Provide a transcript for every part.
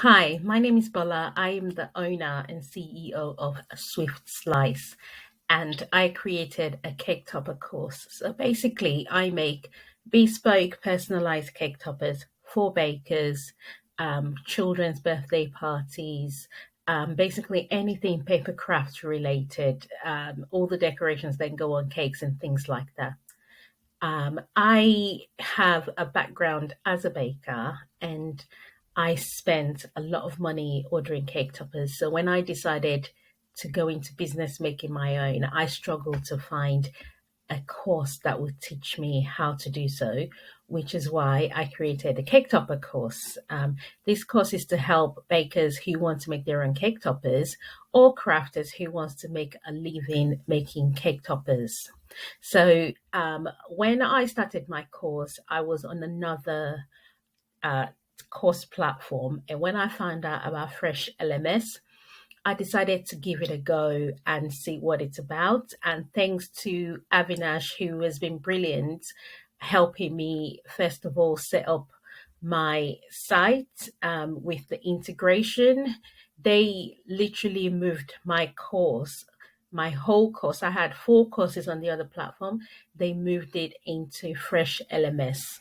Hi, my name is Bola. I am the owner and CEO of Swift Slice, and I created a cake topper course. So basically, I make bespoke, personalized cake toppers for bakers, children's birthday parties, basically anything paper craft related. All the decorations then go on cakes and things like that. I have a background as a baker and I spent a lot of money ordering cake toppers. So when I decided to go into business making my own, I struggled to find a course that would teach me how to do so, which is why I created the cake topper course. This course is to help bakers who want to make their own cake toppers or crafters who wants to make a living making cake toppers. So when I started my course, I was on another uh, course platform, and when I found out about FreshLMS, I decided to give it a go and see what it's about. And thanks to Avinash, who has been brilliant, helping me, first of all, set up my site with the integration. They literally moved my whole course. I had four courses on the other platform. They moved it into Fresh LMS,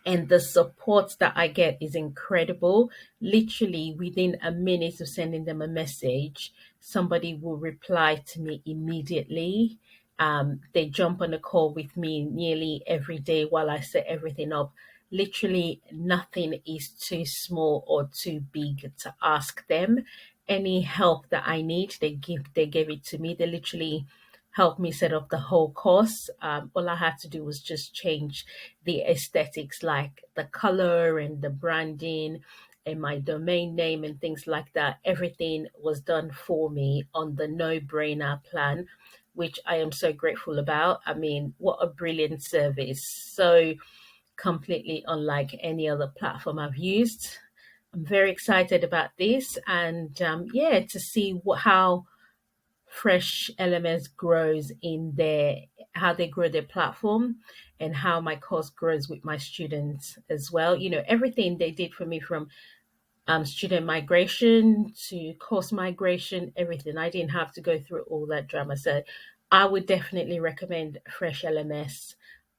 and the support that I get is incredible. Literally within a minute of sending them a message, somebody will reply to me immediately. They jump on a call with me nearly every day while I set everything up. Literally, nothing is too small or too big to ask them. Any help that I need, they gave it to me. They literally helped me set up the whole course. All I had to do was just change the aesthetics, like the color and the branding and my domain name and things like that. Everything was done for me on the no brainer plan, which I am so grateful about. I mean, what a brilliant service. So completely unlike any other platform I've used. I'm very excited about this, and yeah, to see how Fresh LMS grows in how they grow their platform and how my course grows with my students as well. Everything they did for me, from student migration to course migration, everything. I didn't have to go through all that drama. So I would definitely recommend Fresh LMS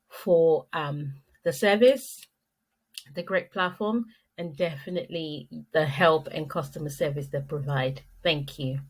for the service, the great platform, and definitely the help and customer service they provide. Thank you.